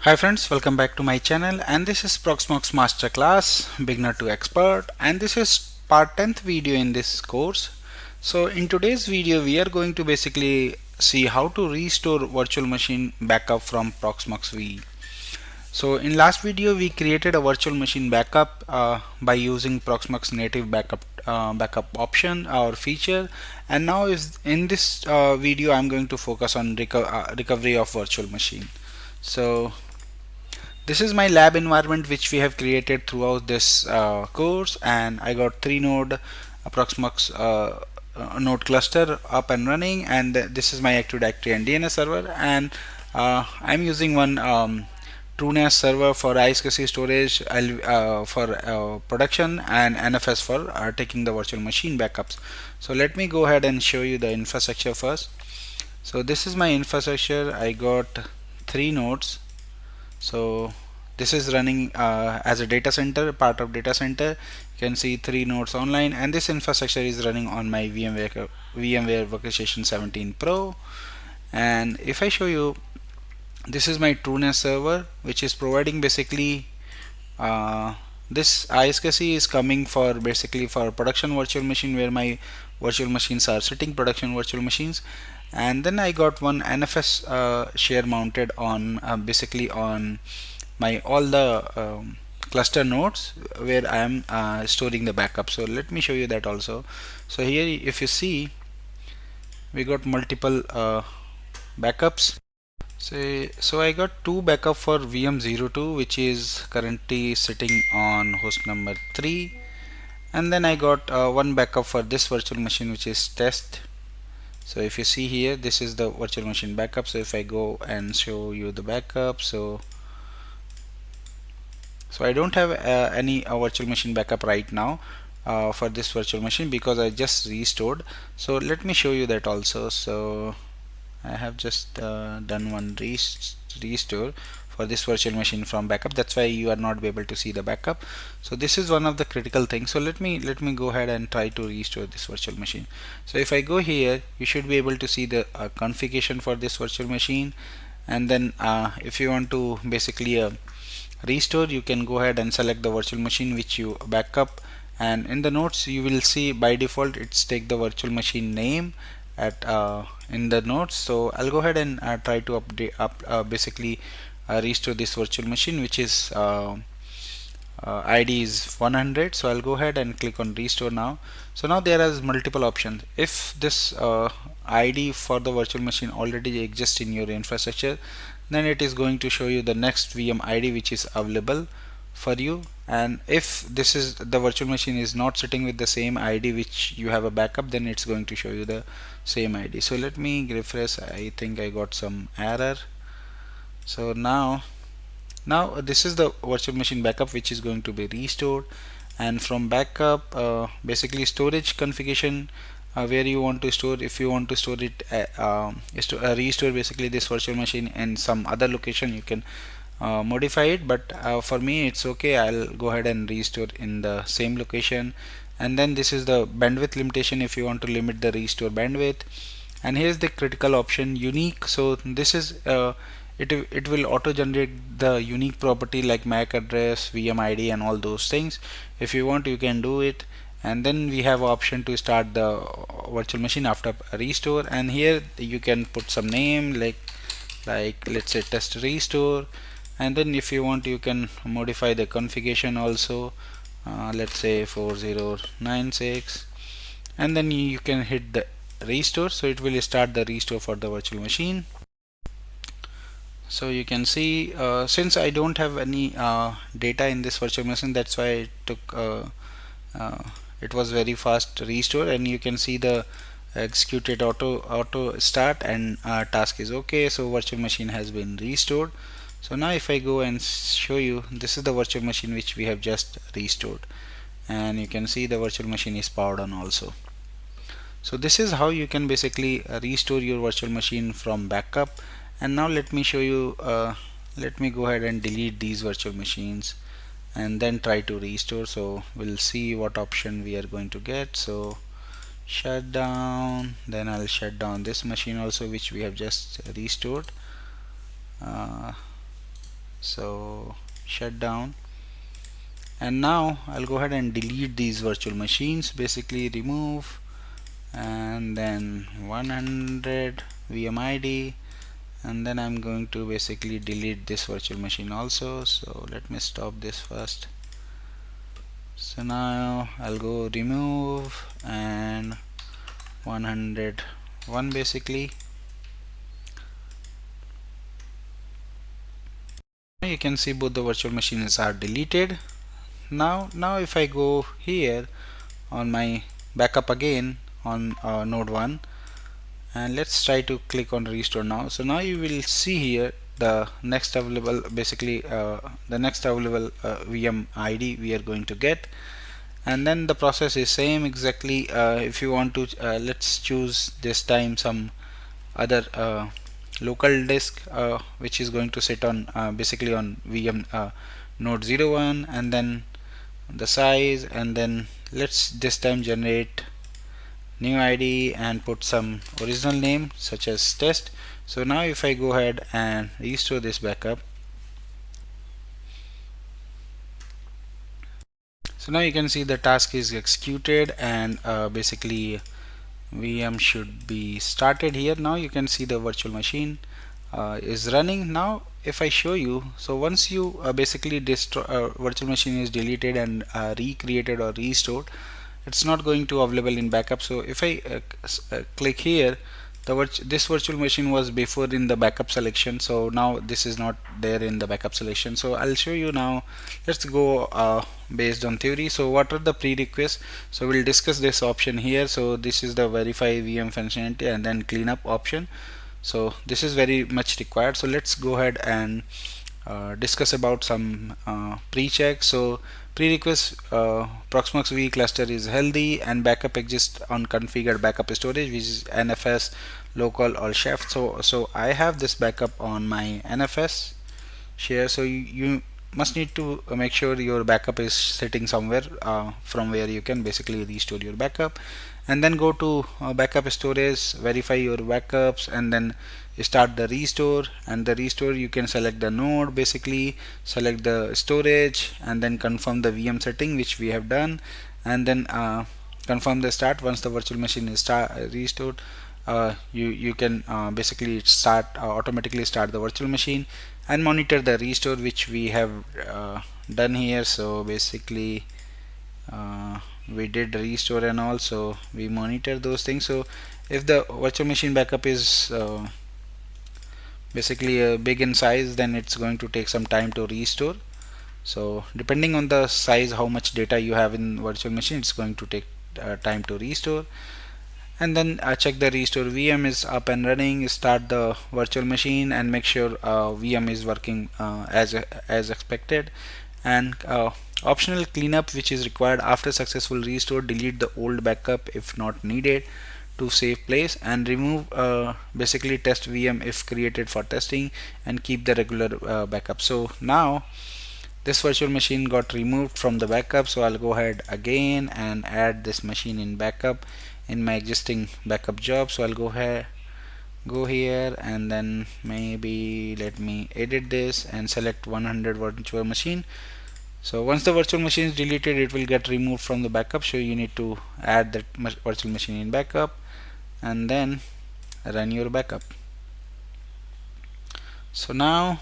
Hi friends, welcome back to my channel, and this is Proxmox Masterclass Beginner to Expert, and this is part 10th video in this course. So in today's video we are going to basically see how to restore virtual machine backup from Proxmox VE. So in last video we created a virtual machine backup by using Proxmox native backup option or feature, and now is in this video I'm going to focus on recovery of virtual machine. So this is my lab environment which we have created throughout this course, and I got 3 node Proxmox node cluster up and running, and this is my Active Directory and DNS server, and I'm using one TrueNAS server for iSCSI storage, for production, and NFS for taking the virtual machine backups. So let me go ahead and show you the infrastructure first. So this is my infrastructure. I got 3 nodes. So this is running as a data center, part of data center. You can see 3 nodes online, and this infrastructure is running on my VMware Virtualization 17 Pro. And if I show you, this is my TrueNAS server, which is providing basically this iSCSI is coming for basically for production virtual machine, where my virtual machines are sitting, production virtual machines. And then I got one NFS share mounted on basically on my all the cluster nodes where I am storing the backup. So let me show you that also. So here if you see, we got multiple backups. So I got 2 backup for VM02, which is currently sitting on host number 3, and then I got one backup for this virtual machine, which is test. So if you see here, this is the virtual machine backup. So if I go and show you the backup, so I don't have any virtual machine backup right now for this virtual machine because I just restored. So let me show you that also. So I have just done one restore for this virtual machine from backup. That's why you are not able to see the backup. So this is one of the critical things. So let me go ahead and try to restore this virtual machine. So if I go here, you should be able to see the configuration for this virtual machine. And then if you want to basically restore, you can go ahead and select the virtual machine which you backup, and in the notes you will see by default it's take the virtual machine name at in the notes. So I'll go ahead and try to basically restore this virtual machine, which is ID is 100. So I'll go ahead and click on restore now. So now there is multiple options. If this ID for the virtual machine already exists in your infrastructure, then it is going to show you the next VM ID which is available for you. And if this is the virtual machine is not sitting with the same ID which you have a backup, then it's going to show you the same ID. So let me refresh. I think I got some error. So now this is the virtual machine backup which is going to be restored. And from backup, basically storage configuration, where you want to store. If you want to store it restore basically this virtual machine in some other location, you can modify it, but for me it's okay. I'll go ahead and restore in the same location. And then this is the bandwidth limitation, if you want to limit the restore bandwidth. And here's the critical option, unique. So this is it will auto generate the unique property like MAC address, VM ID, and all those things. If you want, you can do it. And then we have option to start the virtual machine after restore, and here you can put some name like let's say test restore. And then if you want, you can modify the configuration also, let's say 4096, and then you can hit the restore. So it will start the restore for the virtual machine. So you can see, since I don't have any data in this virtual machine, that's why it took it was very fast restore. And you can see the executed auto start, and task is okay. So virtual machine has been restored. So now if I go and show you, this is the virtual machine which we have just restored, and you can see the virtual machine is powered on also. So this is how you can basically restore your virtual machine from backup. And now let me show you, let me go ahead and delete these virtual machines and then try to restore. So we'll see what option we are going to get. So shut down, then I'll shut down this machine also which we have just restored. So shut down, and now I'll go ahead and delete these virtual machines, basically remove, and then 100 VM ID, and then I'm going to basically delete this virtual machine also. So let me stop this first. So now I'll go remove and 101 basically. You can see both the virtual machines are deleted. Now if I go here on my backup again on node 1, and let's try to click on restore now. So now you will see here the next available, basically the next available VM ID we are going to get, and then the process is same exactly. If you want to let's choose this time some other local disk which is going to sit on basically on VM node 01, and then the size, and then let's this time generate new ID and put some original name such as test. So now if I go ahead and restore this backup, so now you can see the task is executed, and basically VM should be started here. Now you can see the virtual machine is running. Now if I show you, so once you basically destroy virtual machine is deleted and recreated or restored, it's not going to available in backup. So if I click here, this virtual machine was before in the backup selection, so now this is not there in the backup selection. So I'll show you now. Let's go based on theory. So what are the prerequisites? So we'll discuss this option here. So this is the verify VM functionality and then cleanup option. So this is very much required. So let's go ahead and discuss about some pre-checks. So prerequisite, Proxmox VE cluster is healthy and backup exists on configured backup storage, which is NFS, local or chef. So I have this backup on my NFS share. So you must need to make sure your backup is sitting somewhere from where you can basically restore your backup, and then go to backup storage, verify your backups, and then start the restore. And the restore, you can select the node, basically select the storage, and then confirm the VM setting which we have done, and then confirm the start. Once the virtual machine is restored, you can basically start automatically start the virtual machine and monitor the restore which we have done here. So basically we did restore and also we monitor those things. So if the virtual machine backup is basically big in size, then it's going to take some time to restore. So depending on the size, how much data you have in virtual machine, it's going to take time to restore. And then check the restore VM is up and running, start the virtual machine and make sure VM is working as expected. And optional cleanup which is required after successful restore, delete the old backup if not needed to save place, and remove basically test VM if created for testing, and keep the regular backup. So now this virtual machine got removed from the backup. So I'll go ahead again and add this machine in backup in my existing backup job. So I'll go here and then maybe let me edit this and select 100 virtual machine. So once the virtual machine is deleted, it will get removed from the backup. So you need to add that virtual machine in backup and then run your backup. So now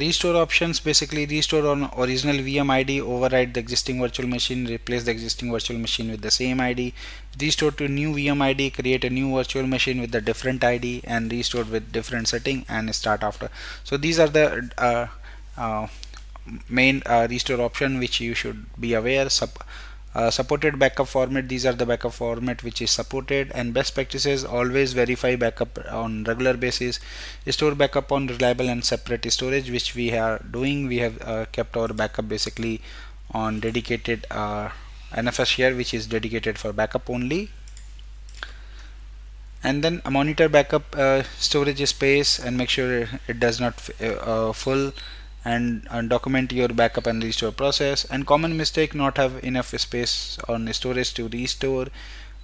restore options, basically restore on original VM ID, override the existing virtual machine, replace the existing virtual machine with the same ID, restore to new VM ID, create a new virtual machine with a different ID and restore with different setting, and start after. So these are the main restore option which you should be aware. Supported backup format, these are the backup format which is supported. And best practices, always verify backup on regular basis, store backup on reliable and separate storage, which we are doing. We have kept our backup basically on dedicated NFS share, which is dedicated for backup only. And then monitor backup storage space and make sure it does not full, and document your backup and restore process. And common mistake, not have enough space on storage to restore,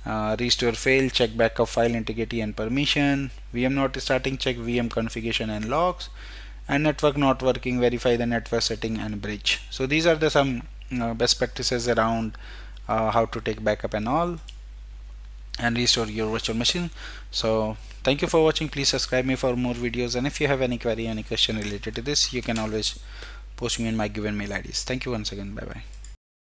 restore fail, check backup file integrity and permission, VM not starting, check VM configuration and logs, and network not working, verify the network setting and bridge. So these are the some best practices around how to take backup and all and restore your virtual machine. So thank you for watching. Please subscribe me for more videos, and if you have any query, any question related to this, you can always post me in my given mail IDs. Thank you once again. Bye bye.